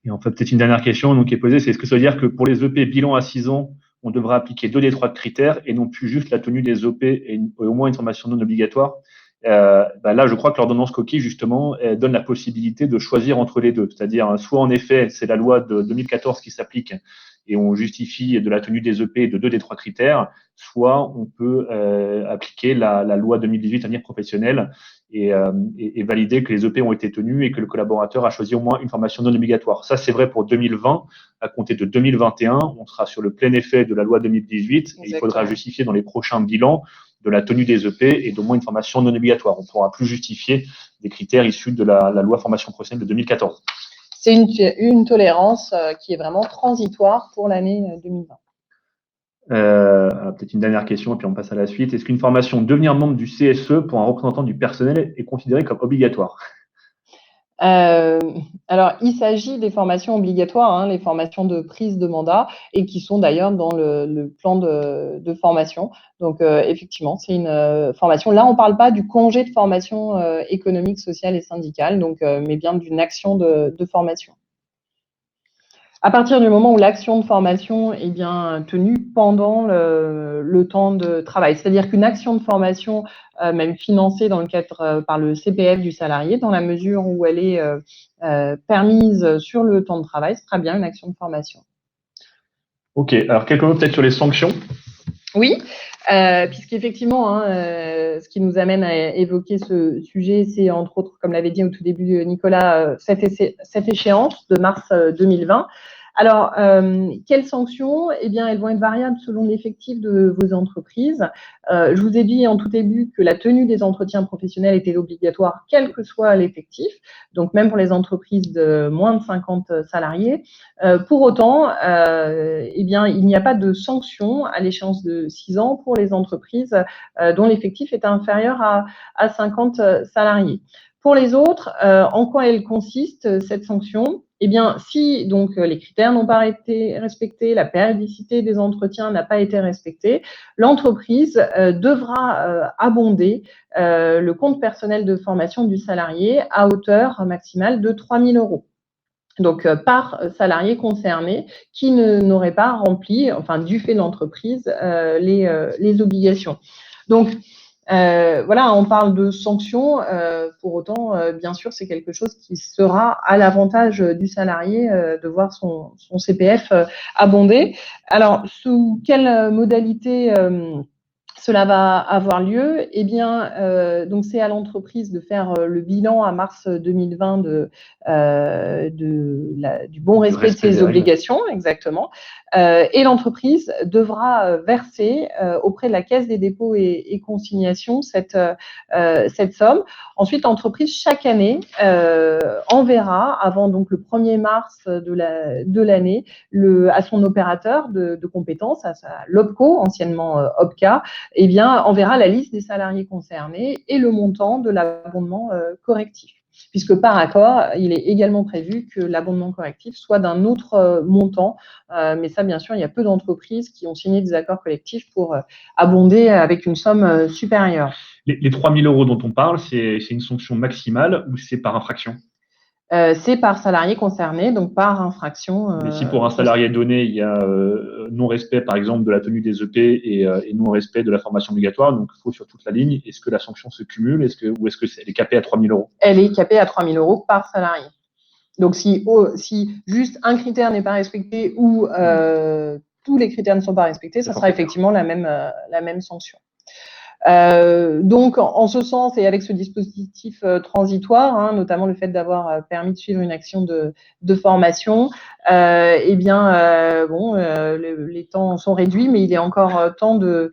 Et en fait, peut-être une dernière question donc, qui est posée, c'est est-ce que ça veut dire que pour les EP bilan à 6 ans, on devra appliquer 2 des 3 critères et non plus juste la tenue des OP et au moins une formation non obligatoire? Là, je crois que l'ordonnance coquille, justement, donne la possibilité de choisir entre les 2. C'est-à-dire, soit en effet, c'est la loi de 2014 qui s'applique et on justifie de la tenue des EP et de 2 des 3 critères, soit on peut appliquer la loi 2018 avenir professionnel et valider que les EP ont été tenus et que le collaborateur a choisi au moins une formation non obligatoire. Ça, c'est vrai pour 2020. À compter de 2021, on sera sur le plein effet de la loi 2018. Exactement. Et il faudra justifier dans les prochains bilans de la tenue des EP et d'au moins une formation non obligatoire. On ne pourra plus justifier des critères issus de la loi formation professionnelle de 2014. C'est une tolérance qui est vraiment transitoire pour l'année 2020. Peut-être une dernière question et puis on passe à la suite. Est-ce qu'une formation devenir membre du CSE pour un représentant du personnel est considérée comme obligatoire? Alors, il s'agit des formations obligatoires, hein, les formations de prise de mandat, et qui sont d'ailleurs dans le plan de formation. Donc, effectivement, c'est une formation. Là, on ne parle pas du congé de formation économique, sociale et syndicale, donc, mais bien d'une action de formation. À partir du moment où l'action de formation est bien tenue pendant le temps de travail. C'est-à-dire qu'une action de formation, même financée dans le cadre par le CPF du salarié, dans la mesure où elle est permise sur le temps de travail, ce sera bien une action de formation. Ok, alors quelques mots peut-être sur les sanctions. Oui, puisqu'effectivement, ce qui nous amène à évoquer ce sujet, c'est entre autres, comme l'avait dit au tout début Nicolas, cette échéance de mars 2020. Alors, quelles sanctions? Eh bien, elles vont être variables selon l'effectif de vos entreprises. Je vous ai dit en tout début que la tenue des entretiens professionnels était obligatoire, quel que soit l'effectif, donc même pour les entreprises de moins de 50 salariés. Pour autant, eh bien, il n'y a pas de sanction à l'échéance de 6 ans pour les entreprises dont l'effectif est inférieur à 50 salariés. Pour les autres, en quoi elle consiste cette sanction? Eh bien, si donc les critères n'ont pas été respectés, la périodicité des entretiens n'a pas été respectée, l'entreprise devra abonder le compte personnel de formation du salarié à hauteur maximale de 3 000 €. Donc, par salarié concerné qui n'aurait pas rempli, enfin, du fait de l'entreprise, les obligations. Donc, voilà, on parle de sanctions. Pour autant, bien sûr, c'est quelque chose qui sera à l'avantage du salarié de voir son CPF abondé. Alors, sous quelle modalité cela va avoir lieu? Eh bien, donc c'est à l'entreprise de faire le bilan à mars 2020 du bon respect de ses obligations, exactement. Et l'entreprise devra verser auprès de la Caisse des dépôts et consignations cette somme. Ensuite, l'entreprise, chaque année, enverra, avant donc le 1er mars de l'année, à son opérateur de compétences, à l'OPCO, anciennement OPCA, eh bien, enverra la liste des salariés concernés et le montant de l'abondement correctif. Puisque par accord, il est également prévu que l'abondement correctif soit d'un autre montant. Mais ça, bien sûr, il y a peu d'entreprises qui ont signé des accords collectifs pour abonder avec une somme supérieure. Les 3 000 € dont on parle, c'est une sanction maximale ou c'est par infraction? C'est par salarié concerné, donc par infraction. Mais si pour un salarié donné, il y a non-respect, par exemple, de la tenue des EP et non-respect de la formation obligatoire, donc faux sur toute la ligne, est-ce que la sanction se cumule ou est-ce qu'elle est capée à 3 000 €? Elle est capée à 3 000 € par salarié. Donc, si juste un critère n'est pas respecté ou tous les critères ne sont pas respectés, ça sera effectivement la même sanction. Donc, en ce sens et avec ce dispositif transitoire, notamment le fait d'avoir permis de suivre une action de formation, eh bien, les temps sont réduits, mais il est encore temps de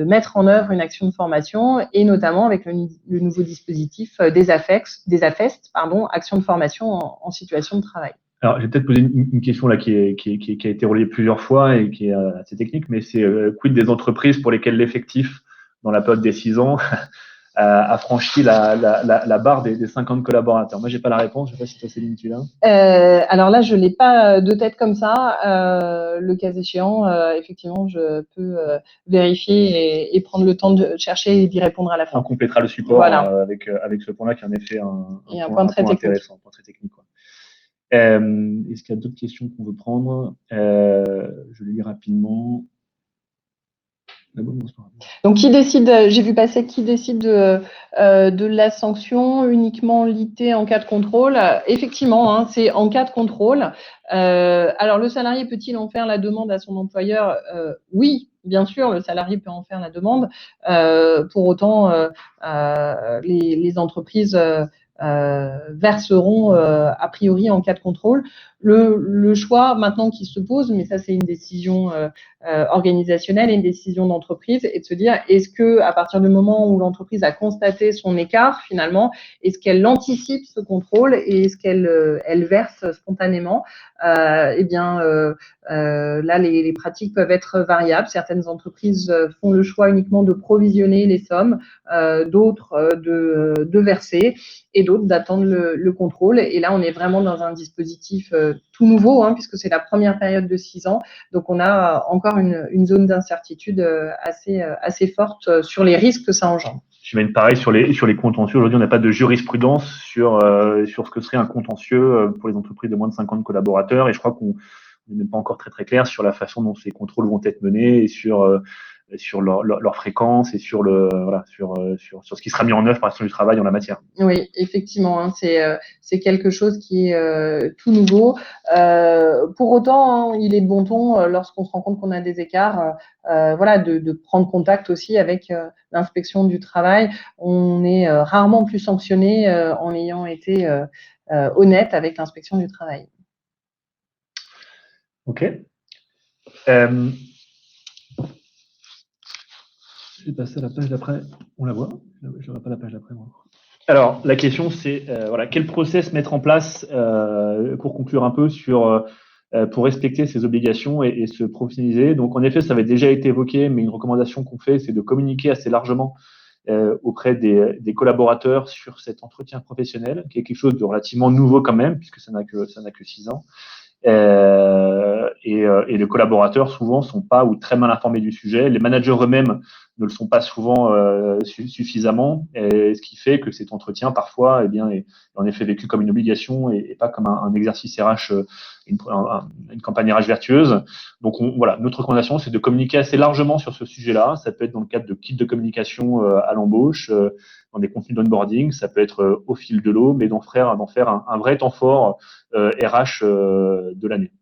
mettre en œuvre une action de formation, et notamment avec le nouveau dispositif des AFEST, action de formation en situation de travail. Alors, j'ai peut-être posé une question là qui a été relayée plusieurs fois et qui est assez technique, mais c'est quid des entreprises pour lesquelles l'effectif, dans la période des 6 ans, a franchi la barre des 50 collaborateurs? Moi, j'ai pas la réponse. Je sais pas si toi, Céline, tu l'as. Alors là, je l'ai pas de tête comme ça. Le cas échéant, effectivement, je peux vérifier et prendre le temps de chercher et d'y répondre à la fin. On complétera le support voilà. avec ce point-là qui est en effet un point très intéressant, un point très technique. Quoi. Est-ce qu'il y a d'autres questions qu'on veut prendre? Je lis rapidement. Donc, qui décide, j'ai vu passer, qui décide de la sanction, uniquement l'IT en cas de contrôle. Effectivement, hein, c'est en cas de contrôle. Alors, le salarié peut-il en faire la demande à son employeur? Oui, bien sûr, le salarié peut en faire la demande. Pour autant, les entreprises verseront a priori en cas de contrôle. Le choix maintenant qui se pose, mais ça c'est une décision organisationnelle et une décision d'entreprise, et de se dire, est-ce que à partir du moment où l'entreprise a constaté son écart, finalement, est-ce qu'elle anticipe ce contrôle et est-ce qu'elle elle verse spontanément? Eh bien, là, les pratiques peuvent être variables. Certaines entreprises font le choix uniquement de provisionner les sommes, d'autres de verser, et d'autres d'attendre le contrôle. Et là, on est vraiment dans un dispositif tout nouveau, hein, puisque c'est la première période de 6 ans. Donc, on a encore une zone d'incertitude assez forte sur les risques que ça engendre. J'imagine pareil sur les contentieux. Aujourd'hui, on n'a pas de jurisprudence sur ce que serait un contentieux pour les entreprises de moins de 50 collaborateurs. Et je crois qu'on n'est même pas encore très très clair sur la façon dont ces contrôles vont être menés et sur leur fréquence et sur ce qui sera mis en œuvre par l'inspection du travail en la matière. Oui, effectivement, hein, c'est quelque chose qui est tout nouveau. Pour autant, hein, il est de bon ton lorsqu'on se rend compte qu'on a des écarts, voilà, de prendre contact aussi avec l'inspection du travail. On est rarement plus sanctionné en ayant été honnête avec l'inspection du travail. Ok. Je vais passer à la page d'après. On la voit? Je ne vois pas la page d'après, moi. Alors, la question, c'est voilà, quel process mettre en place pour conclure un peu sur pour respecter ses obligations et se professionnaliser. Donc, en effet, ça avait déjà été évoqué, mais une recommandation qu'on fait, c'est de communiquer assez largement auprès des collaborateurs sur cet entretien professionnel, qui est quelque chose de relativement nouveau quand même, puisque ça n'a que 6 ans. Et les collaborateurs souvent sont pas ou très mal informés du sujet. Les managers eux-mêmes ne le sont pas souvent suffisamment, et ce qui fait que cet entretien parfois, eh bien, est en effet vécu comme une obligation et pas comme un exercice RH, une campagne RH vertueuse. Donc voilà, notre recommandation, c'est de communiquer assez largement sur ce sujet-là. Ça peut être dans le cadre de kits de communication à l'embauche, dans des contenus d'onboarding, ça peut être au fil de l'eau, mais d'en faire un vrai temps fort RH de l'année.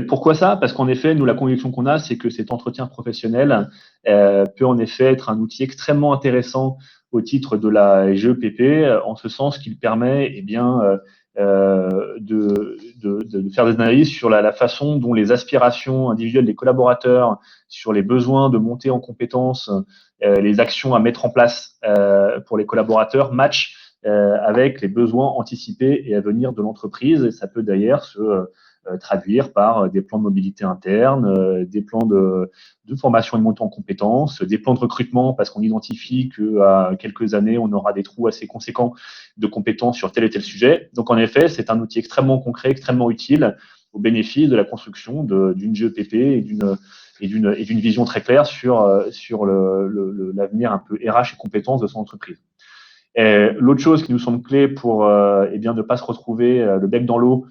Pourquoi ça? Parce qu'en effet, nous, la conviction qu'on a, c'est que cet entretien professionnel peut en effet être un outil extrêmement intéressant au titre de la GEPP, en ce sens qu'il permet de faire des analyses sur la façon dont les aspirations individuelles des collaborateurs, sur les besoins de monter en compétences, les actions à mettre en place pour les collaborateurs matchent avec les besoins anticipés et à venir de l'entreprise. Et ça peut d'ailleurs se traduire par des plans de mobilité interne, des plans de formation et de montée en compétences, des plans de recrutement parce qu'on identifie qu'à quelques années, on aura des trous assez conséquents de compétences sur tel et tel sujet. Donc, en effet, c'est un outil extrêmement concret, extrêmement utile au bénéfice de la construction d'une GEPP et d'une vision très claire sur l'avenir un peu RH et compétences de son entreprise. L'autre chose qui nous semble clé pour ne pas se retrouver le bec dans l'eau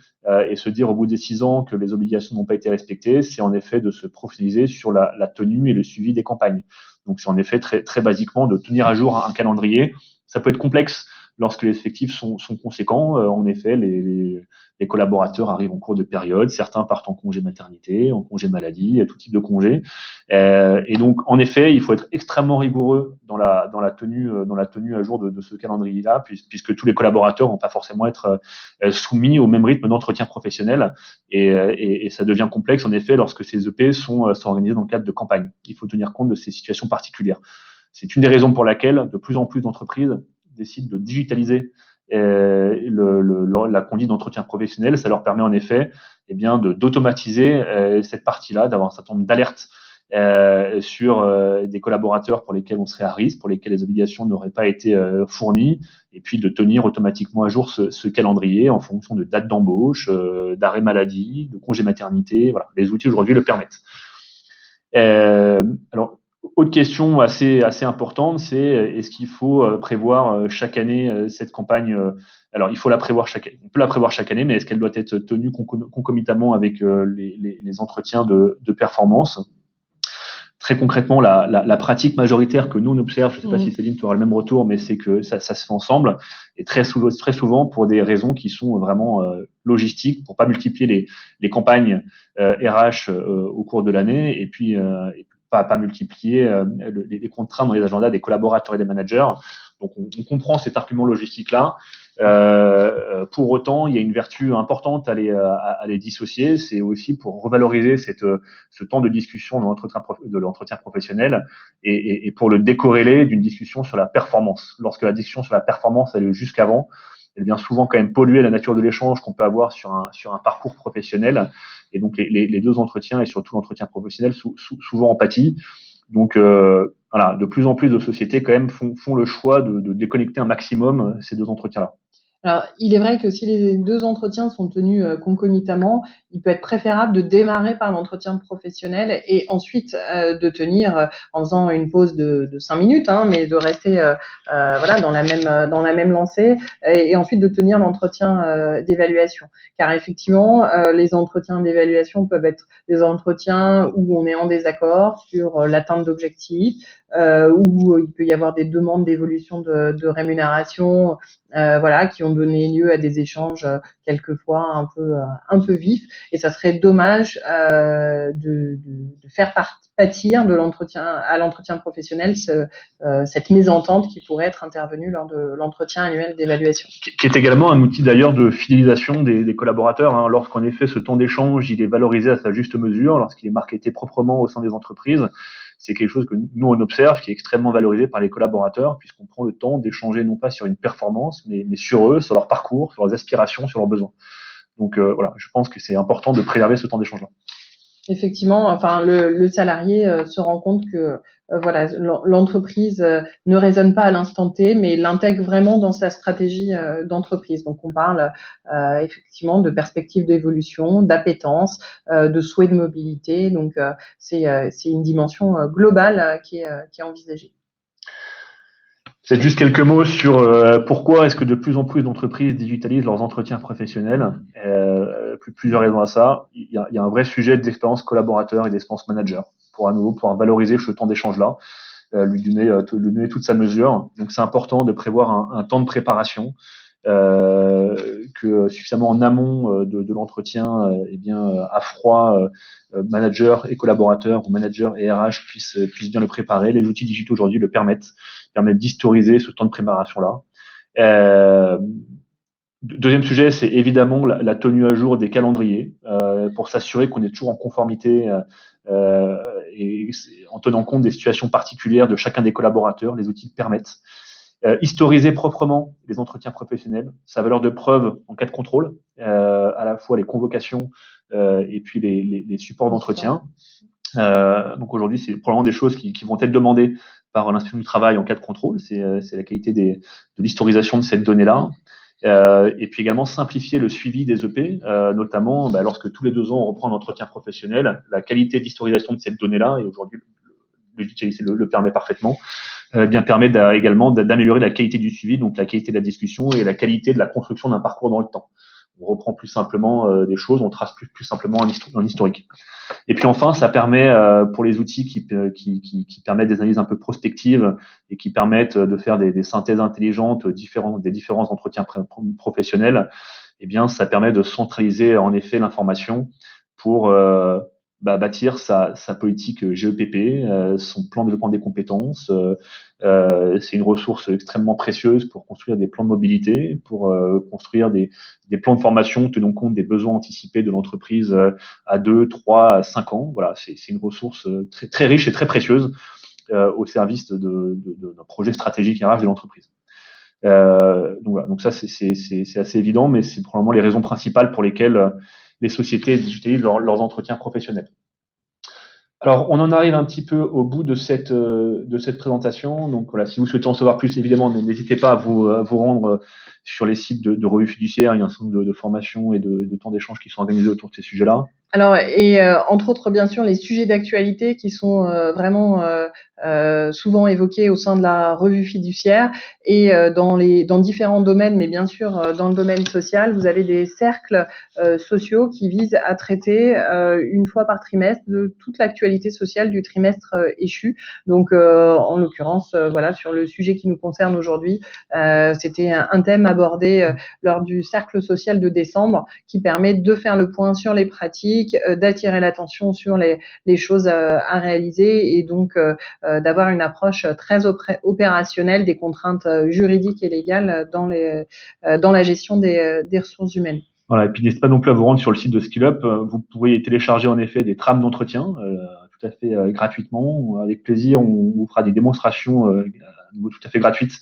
et se dire au bout des 6 ans que les obligations n'ont pas été respectées, c'est en effet de se profiliser sur la tenue et le suivi des campagnes. Donc c'est en effet très, très basiquement de tenir à jour un calendrier. Ça peut être complexe lorsque les effectifs sont conséquents. En effet, les collaborateurs arrivent en cours de période, certains partent en congé maternité, en congé maladie, tout type de congé. Et donc, en effet, il faut être extrêmement rigoureux dans la tenue à jour de ce calendrier-là, puisque tous les collaborateurs vont pas forcément être soumis au même rythme d'entretien professionnel. Et ça devient complexe, en effet, lorsque ces EP sont organisés dans le cadre de campagne. Il faut tenir compte de ces situations particulières. C'est une des raisons pour laquelle de plus en plus d'entreprises décident de digitaliser la conduite d'entretien professionnel. Ça leur permet en effet d'automatiser cette partie-là, d'avoir un certain nombre d'alertes sur des collaborateurs pour lesquels on serait à risque, pour lesquels les obligations n'auraient pas été fournies, et puis de tenir automatiquement à jour ce calendrier en fonction de date d'embauche, d'arrêt maladie, de congé maternité. Voilà, les outils aujourd'hui le permettent. Alors, autre question assez importante, c'est est-ce qu'il faut prévoir chaque année cette campagne alors, il faut la prévoir on peut la prévoir chaque année, mais est-ce qu'elle doit être tenue concomitamment avec les entretiens de performance? très concrètement, la pratique majoritaire que nous on observe, je ne sais pas si Céline tu auras le même retour, mais c'est que ça se fait ensemble et très souvent pour des raisons qui sont vraiment logistiques, pour pas multiplier les campagnes RH au cours de l'année et puis pas multiplier les contraintes dans les agendas des collaborateurs et des managers. Donc on comprend cet argument logistique-là. Pour autant, il y a une vertu importante à les dissocier, c'est aussi pour revaloriser ce temps de discussion de l'entretien professionnel et pour le décorréler d'une discussion sur la performance. Lorsque la discussion sur la performance elle est jusqu'avant, elle vient souvent quand même polluer la nature de l'échange qu'on peut avoir sur un parcours professionnel. Et donc les deux entretiens et surtout l'entretien professionnel souvent en pâtit. Donc voilà, de plus en plus de sociétés quand même font le choix de déconnecter un maximum ces deux entretiens-là. Alors, il est vrai que si les deux entretiens sont tenus concomitamment, il peut être préférable de démarrer par l'entretien professionnel et ensuite de tenir en faisant une pause de 5 minutes, hein, mais de rester voilà dans la même lancée et ensuite de tenir l'entretien d'évaluation. Car effectivement, les entretiens d'évaluation peuvent être des entretiens où on est en désaccord sur l'atteinte d'objectifs, où il peut y avoir des demandes d'évolution de rémunération, voilà, qui ont donné lieu à des échanges quelquefois un peu vifs. Et ça serait dommage de faire pâtir de l'entretien professionnel cette mésentente qui pourrait être intervenue lors de l'entretien annuel d'évaluation. Qui est également un outil d'ailleurs de fidélisation des collaborateurs. Hein. Lorsqu'en effet ce temps d'échange il est valorisé à sa juste mesure, lorsqu'il est marketé proprement au sein des entreprises, c'est quelque chose que nous on observe qui est extrêmement valorisé par les collaborateurs puisqu'on prend le temps d'échanger non pas sur une performance mais sur eux, sur leur parcours, sur leurs aspirations, sur leurs besoins. Donc voilà, je pense que c'est important de préserver ce temps d'échange-là. Effectivement, enfin le salarié se rend compte que voilà, l'entreprise ne raisonne pas à l'instant T, mais l'intègre vraiment dans sa stratégie d'entreprise. Donc on parle effectivement de perspectives d'évolution, d'appétence, de souhait de mobilité. Donc c'est une dimension globale qui est envisagée. Peut-être juste quelques mots sur pourquoi est-ce que de plus en plus d'entreprises digitalisent leurs entretiens professionnels. Plusieurs raisons à ça. Il y a un vrai sujet d'expérience collaborateur et d'expérience manager pour à nouveau pouvoir valoriser ce temps d'échange-là, lui donner toute sa mesure. Donc c'est important de prévoir un temps de préparation que suffisamment en amont de l'entretien, eh bien à froid, manager et collaborateur ou manager et RH puissent bien le préparer. Les outils digitaux aujourd'hui le permettent d'historiser ce temps de préparation-là. Deuxième sujet, c'est évidemment la tenue à jour des calendriers pour s'assurer qu'on est toujours en conformité et en tenant compte des situations particulières de chacun des collaborateurs. Les outils le permettent. Historiser proprement les entretiens professionnels, sa valeur de preuve en cas de contrôle, à la fois les convocations et puis les supports d'entretien. Donc aujourd'hui, c'est probablement des choses qui vont être demandées par l'inspection du travail en cas de contrôle. C'est la qualité de l'historisation de cette donnée-là. Et puis également simplifier le suivi des EP, notamment lorsque tous les 2 ans on reprend un entretien professionnel, la qualité d'historisation de cette donnée-là, et aujourd'hui le logiciel le permet parfaitement, bien permet également d'améliorer la qualité du suivi, donc la qualité de la discussion et la qualité de la construction d'un parcours dans le temps. On reprend plus simplement des choses, on trace plus simplement un historique. Et puis enfin, ça permet pour les outils qui permettent des analyses un peu prospectives et qui permettent de faire des synthèses intelligentes des différents entretiens professionnels, eh bien, ça permet de centraliser en effet l'information pour bâtir sa politique GEPP, son plan de développement des compétences. C'est une ressource extrêmement précieuse pour construire des plans de mobilité, pour construire des plans de formation tenant compte des besoins anticipés de l'entreprise à 2, 3, à 5 ans. Voilà, c'est une ressource très, très riche et très précieuse au service d'un projet stratégique RH de l'entreprise. Donc voilà, donc ça c'est assez évident, mais c'est probablement les raisons principales pour lesquelles les sociétés digitalisent leurs entretiens professionnels. Alors, on en arrive un petit peu au bout de cette présentation. Donc voilà, si vous souhaitez en savoir plus, évidemment, n'hésitez pas à vous rendre sur les sites de revues fiduciaires. Il y a un certain nombre de formations et de temps d'échange qui sont organisés autour de ces sujets-là. Alors, entre autres, bien sûr, les sujets d'actualité qui sont vraiment souvent évoqués au sein de la revue fiduciaire et dans différents domaines, mais bien sûr dans le domaine social, vous avez des cercles sociaux qui visent à traiter une fois par trimestre de toute l'actualité sociale du trimestre échu. Donc, en l'occurrence, voilà, sur le sujet qui nous concerne aujourd'hui, c'était un thème abordé lors du cercle social de décembre qui permet de faire le point sur les pratiques, d'attirer l'attention sur les choses à réaliser et donc d'avoir une approche très opérationnelle des contraintes juridiques et légales dans la gestion des ressources humaines. Voilà, et puis n'hésitez pas non plus à vous rendre sur le site de SkillUp. Vous pouvez télécharger en effet des trames d'entretien tout à fait gratuitement. Avec plaisir, on vous fera des démonstrations tout à fait gratuites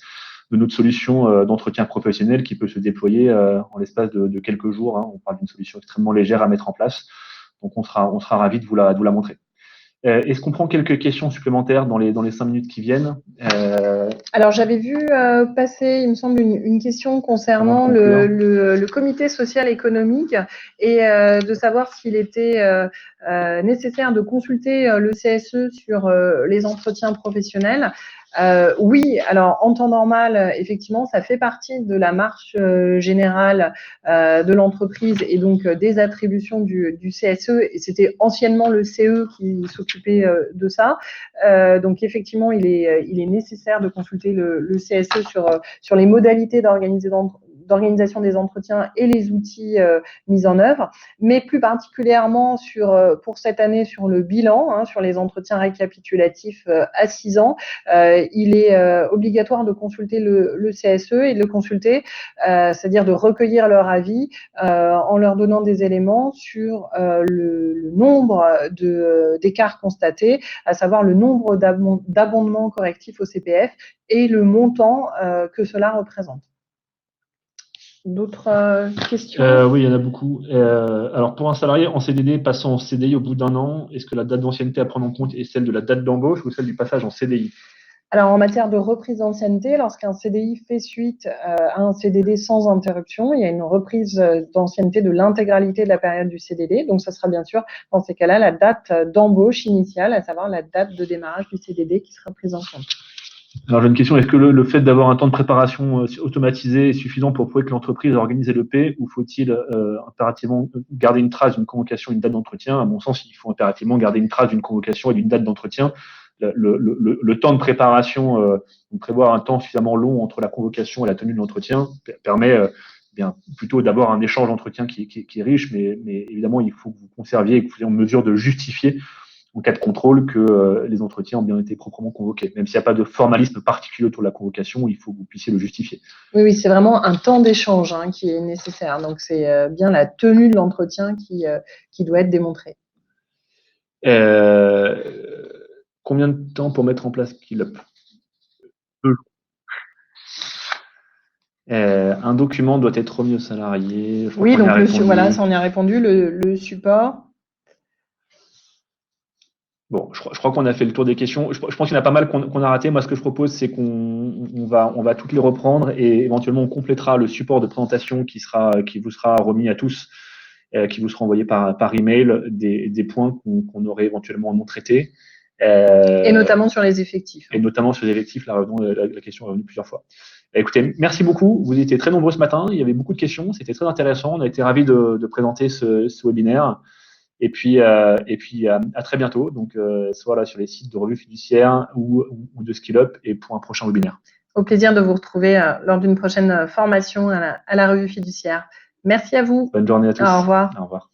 de notre solution d'entretien professionnel qui peut se déployer en l'espace de quelques jours. Hein. On parle d'une solution extrêmement légère à mettre en place. Donc, on sera ravis de vous la montrer. Est-ce qu'on prend quelques questions supplémentaires dans les 5 minutes qui viennent? Alors, j'avais vu passer, il me semble, une question concernant le comité social économique et de savoir s'il était nécessaire de consulter le CSE sur les entretiens professionnels. Oui, alors en temps normal, effectivement, ça fait partie de la marche générale de l'entreprise et donc des attributions du CSE. Et c'était anciennement le CE qui s'occupait de ça. Donc effectivement, il est nécessaire de consulter le CSE sur les modalités d'organisation des entretiens et les outils mis en œuvre, mais plus particulièrement pour cette année sur le bilan, hein, sur les entretiens récapitulatifs à 6 ans, il est obligatoire de consulter le CSE et de le consulter, c'est-à-dire de recueillir leur avis en leur donnant des éléments sur le nombre d'écarts constatés, à savoir le nombre d'abondements correctifs au CPF et le montant que cela représente. D'autres questions? Oui, il y en a beaucoup. Alors, pour un salarié en CDD passant en CDI au bout d'1 an, est-ce que la date d'ancienneté à prendre en compte est celle de la date d'embauche ou celle du passage en CDI? Alors, en matière de reprise d'ancienneté, lorsqu'un CDI fait suite à un CDD sans interruption, il y a une reprise d'ancienneté de l'intégralité de la période du CDD. Donc, ça sera bien sûr, dans ces cas-là, la date d'embauche initiale, à savoir la date de démarrage du CDD qui sera prise en compte. Alors, j'ai une question. Est-ce que le fait d'avoir un temps de préparation automatisé est suffisant pour prouver que l'entreprise a organisé le P ou faut-il impérativement garder une trace d'une convocation et une date d'entretien? À mon sens, il faut impérativement garder une trace d'une convocation et d'une date d'entretien. Le temps de préparation, prévoir un temps suffisamment long entre la convocation et la tenue de l'entretien permet bien plutôt d'avoir un échange d'entretien qui est riche, mais évidemment, il faut que vous conserviez et que vous soyez en mesure de justifier en cas de contrôle que les entretiens ont bien été proprement convoqués. Même s'il n'y a pas de formalisme particulier autour de la convocation, il faut que vous puissiez le justifier. Oui, c'est vraiment un temps d'échange qui est nécessaire. Donc, c'est bien la tenue de l'entretien qui doit être démontrée. Combien de temps pour mettre en place SkillUp? 2 jours. Un document doit être remis au salarié. Oui, donc voilà, ça on y a répondu. Le support. Bon, je crois qu'on a fait le tour des questions. Je pense qu'il y en a pas mal qu'on a raté. Moi, ce que je propose, c'est qu'on va toutes les reprendre et éventuellement on complétera le support de présentation qui vous sera remis à tous, qui vous sera envoyé par email des points qu'on aurait éventuellement non traités. Et notamment sur les effectifs. Et notamment sur les effectifs, la question est revenue plusieurs fois. Écoutez, merci beaucoup. Vous étiez très nombreux ce matin. Il y avait beaucoup de questions. C'était très intéressant. On a été ravis de présenter ce webinaire. Et puis à très bientôt. Donc, soit là sur les sites de Revue Fiduciaire ou de SkillUp et pour un prochain webinaire. Au plaisir de vous retrouver lors d'une prochaine formation à la Revue Fiduciaire. Merci à vous. Bonne journée à tous. Au revoir. Au revoir.